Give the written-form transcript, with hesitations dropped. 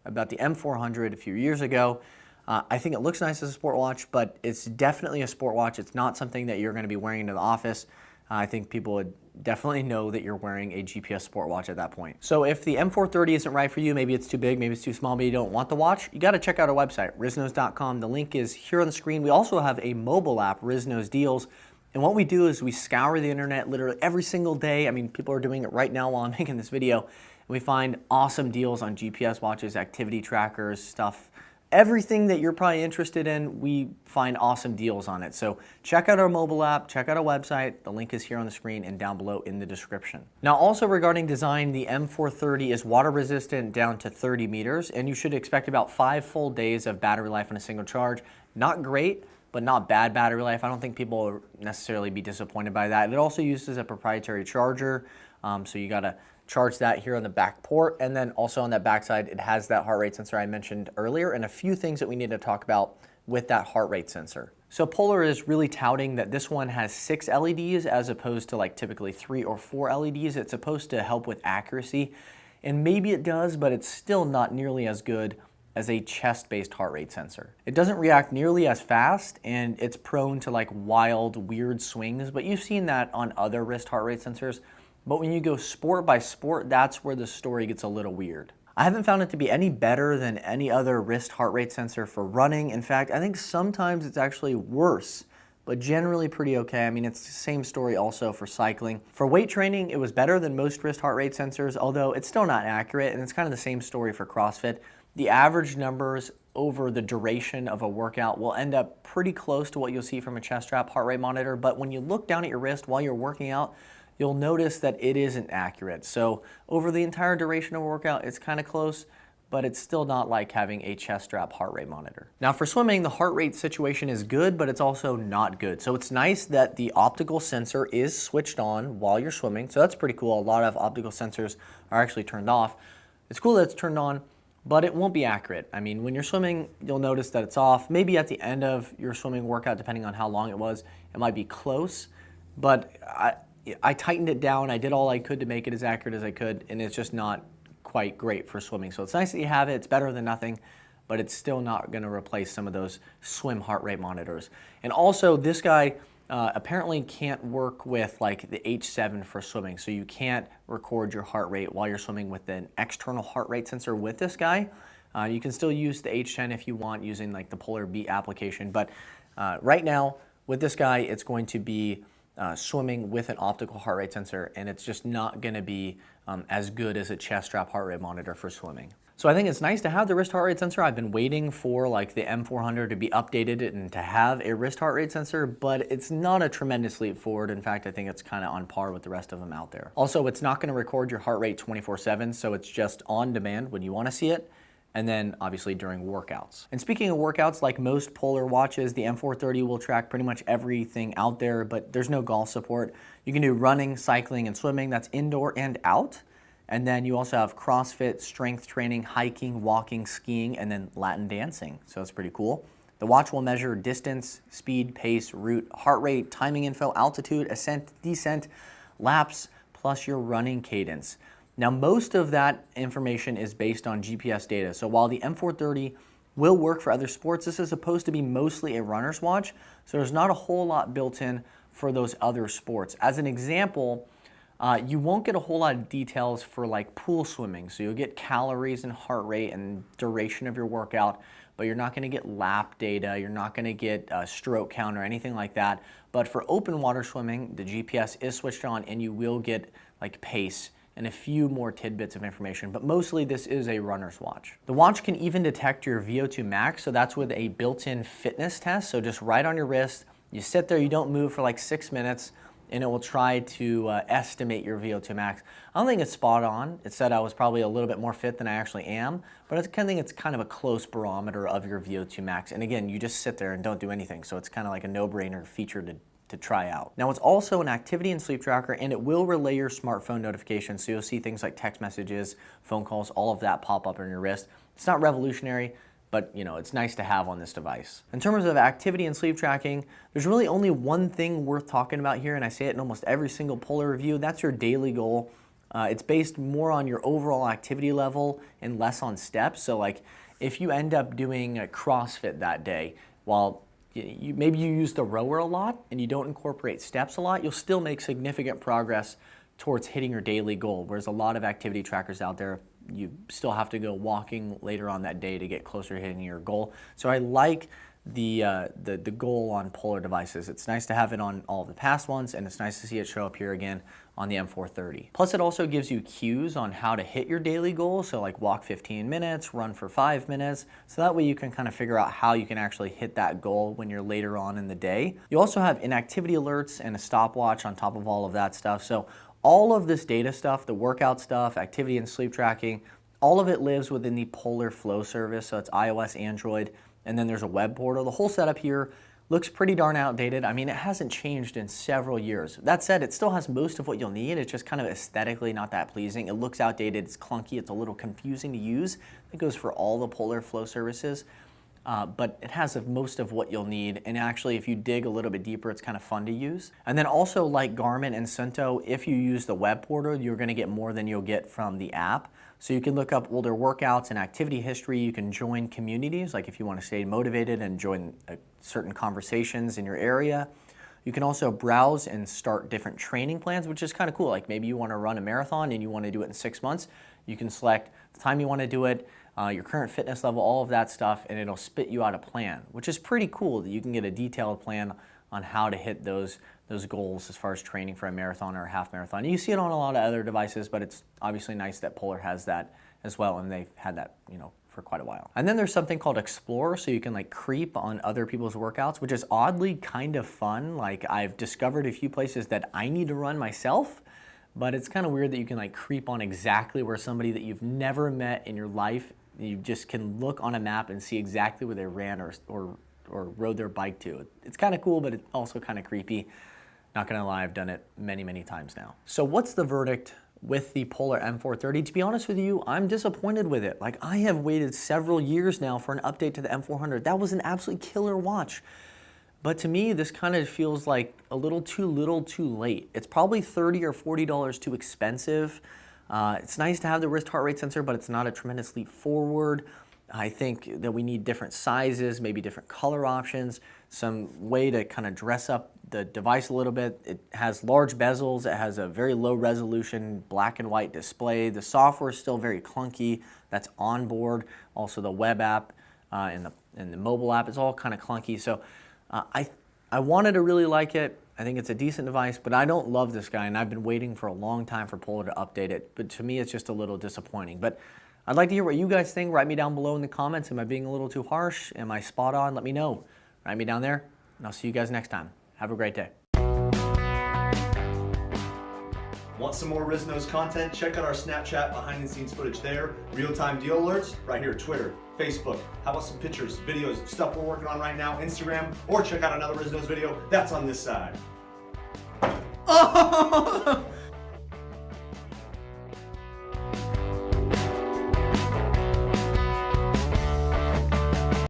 about the M400 a few years ago. I think it looks nice as a sport watch, but it's definitely a sport watch. It's not something that you're going to be wearing into the office. I think people would definitely know that you're wearing a GPS sport watch at that point. So if the M430 isn't right for you, maybe it's too big, maybe it's too small, maybe you don't want the watch, you got to check out our website, riznos.com. The link is here on the screen. We also have a mobile app, Riznos Deals. And what we do is we scour the internet literally every single day. I mean, people are doing it right now while I'm making this video. And we find awesome deals on GPS watches, activity trackers, stuff. Everything that you're probably interested in, we find awesome deals on it. So check out our mobile app, check out our website. The link is here on the screen and down below in the description. Now also regarding design, the M430 is water resistant down to 30 meters, and you should expect about 5 full days of battery life on a single charge. Not great, but not bad battery life. I don't think people will necessarily be disappointed by that. It also uses a proprietary charger, so you gotta charge that here on the back port, and then also on that back side it has that heart rate sensor I mentioned earlier, and a few things that we need to talk about with that heart rate sensor. So Polar is really touting that this one has 6 LEDs as opposed to like typically 3 or 4 LEDs. It's supposed to help with accuracy, and maybe it does, but it's still not nearly as good as a chest-based heart rate sensor. It doesn't react nearly as fast, and it's prone to like wild, weird swings, but you've seen that on other wrist heart rate sensors. But when you go sport by sport, that's where the story gets a little weird. I haven't found it to be any better than any other wrist heart rate sensor for running. In fact, I think sometimes it's actually worse, but generally pretty okay. I mean, it's the same story also for cycling. For weight training, it was better than most wrist heart rate sensors, although it's still not accurate, and it's kind of the same story for CrossFit. The average numbers over the duration of a workout will end up pretty close to what you'll see from a chest strap heart rate monitor, but when you look down at your wrist while you're working out, you'll notice that it isn't accurate. So over the entire duration of a workout, it's kind of close, but it's still not like having a chest strap heart rate monitor. Now for swimming, the heart rate situation is good, but it's also not good. So it's nice that the optical sensor is switched on while you're swimming. So that's pretty cool. A lot of optical sensors are actually turned off. It's cool that it's turned on, but it won't be accurate. I mean, when you're swimming, you'll notice that it's off. Maybe at the end of your swimming workout, depending on how long it was, it might be close, but I tightened it down. I did all I could to make it as accurate as I could, and it's just not quite great for swimming. So it's nice that you have it. It's better than nothing, but it's still not going to replace some of those swim heart rate monitors. And also, this guy apparently can't work with like the H7 for swimming. So you can't record your heart rate while you're swimming with an external heart rate sensor with this guy. You can still use the H10 if you want using like the Polar Beat application. But right now, with this guy, it's going to be swimming with an optical heart rate sensor, and it's just not going to be as good as a chest strap heart rate monitor for swimming. So I think it's nice to have the wrist heart rate sensor. I've been waiting for like the M400 to be updated and to have a wrist heart rate sensor, but it's not a tremendous leap forward. In fact, I think it's kind of on par with the rest of them out there. Also, it's not going to record your heart rate 24/7, so it's just on demand when you want to see it, and then obviously during workouts. And speaking of workouts, like most Polar watches, the M430 will track pretty much everything out there, but there's no golf support. You can do running, cycling, and swimming. That's indoor and out. And then you also have CrossFit, strength training, hiking, walking, skiing, and then Latin dancing. So it's pretty cool. The watch will measure distance, speed, pace, route, heart rate, timing info, altitude, ascent, descent, laps, plus your running cadence. Now, most of that information is based on GPS data. So while the M430 will work for other sports, this is supposed to be mostly a runner's watch. So there's not a whole lot built in for those other sports. As an example, you won't get a whole lot of details for like pool swimming. So you'll get calories and heart rate and duration of your workout, but you're not going to get lap data. You're not going to get a stroke count or anything like that. But for open water swimming, the GPS is switched on, and you will get like pace and a few more tidbits of information, but mostly this is a runner's watch. The watch can even detect your VO2 max, so that's with a built-in fitness test. So just right on your wrist, you sit there, you don't move for like 6 minutes, and it will try to estimate your VO2 max. I don't think it's spot on. It said I was probably a little bit more fit than I actually am, but I think it's kind of a close barometer of your VO2 max. And again, you just sit there and don't do anything, so it's kind of like a no-brainer feature to try out. Now, it's also an activity and sleep tracker, and it will relay your smartphone notifications, so you'll see things like text messages, phone calls, all of that pop up on your wrist. It's not revolutionary, but you know, it's nice to have on this device. In terms of activity and sleep tracking, there's really only one thing worth talking about here, and I say it in almost every single Polar review. That's your daily goal It's based more on your overall activity level and less on steps. So like if you end up doing a CrossFit that day, while maybe you use the rower a lot and you don't incorporate steps a lot, you'll still make significant progress towards hitting your daily goal. Whereas a lot of activity trackers out there, you still have to go walking later on that day to get closer to hitting your goal. So I like the goal on Polar devices. It's nice to have it on all of the past ones, and it's nice to see it show up here again on the M430. Plus it also gives you cues on how to hit your daily goal, so like walk 15 minutes, run for 5 minutes, so that way you can kind of figure out how you can actually hit that goal when you're later on in the day. You also have inactivity alerts and a stopwatch on top of all of that stuff. So all of this data stuff, the workout stuff, activity and sleep tracking, all of it lives within the Polar Flow service, so it's iOS, Android, and then there's a web portal. The whole setup here looks pretty darn outdated. I mean, it hasn't changed in several years. That said, it still has most of what you'll need. It's just kind of aesthetically not that pleasing. It looks outdated, it's clunky, it's a little confusing to use. It goes for all the Polar Flow services, but it has most of what you'll need. And actually, if you dig a little bit deeper, it's kind of fun to use. And then also like Garmin and Cento, if you use the web portal, you're gonna get more than you'll get from the app. So you can look up older workouts and activity history. You can join communities, like if you want to stay motivated and join certain conversations in your area. You can also browse and start different training plans, which is kind of cool. Like maybe you want to run a marathon and you want to do it in 6 months. You can select the time you want to do it, your current fitness level, all of that stuff, and it'll spit you out a plan, which is pretty cool that you can get a detailed plan on how to hit those goals as far as training for a marathon or a half marathon. You see it on a lot of other devices, but it's obviously nice that Polar has that as well, and they've had that, for quite a while. And then there's something called Explore, so you can like creep on other people's workouts, which is oddly kind of fun. Like I've discovered a few places that I need to run myself, but it's kind of weird that you can like creep on exactly where somebody that you've never met in your life, you just can look on a map and see exactly where they ran or rode their bike to. It's kind of cool, but it's also kind of creepy. Not gonna lie, I've done it many, many times now. So what's the verdict with the Polar M430? To be honest with you, I'm disappointed with it. Like I have waited several years now for an update to the M400. That was an absolutely killer watch. But to me, this kind of feels like a little too late. It's probably $30 or $40 too expensive. It's nice to have the wrist heart rate sensor, but it's not a tremendous leap forward. I think that we need different sizes, maybe different color options, some way to kind of dress up the device a little bit. It has large bezels, it has a very low resolution black and white display. The software is still very clunky, that's on board. Also the web app and the mobile app is all kind of clunky. So I wanted to really like it. I think it's a decent device, but I don't love this guy, and I've been waiting for a long time for Polar to update it. But to me, it's just a little disappointing. But I'd like to hear what you guys think. Write me down below in the comments. Am I being a little too harsh? Am I spot on? Let me know. Write me down there, and I'll see you guys next time. Have a great day. Want some more RizNose content? Check out our Snapchat behind the scenes footage there. Real-time deal alerts right here, Twitter, Facebook. How about some pictures, videos, stuff we're working on right now, Instagram, or check out another RizNose video that's on this side. Oh!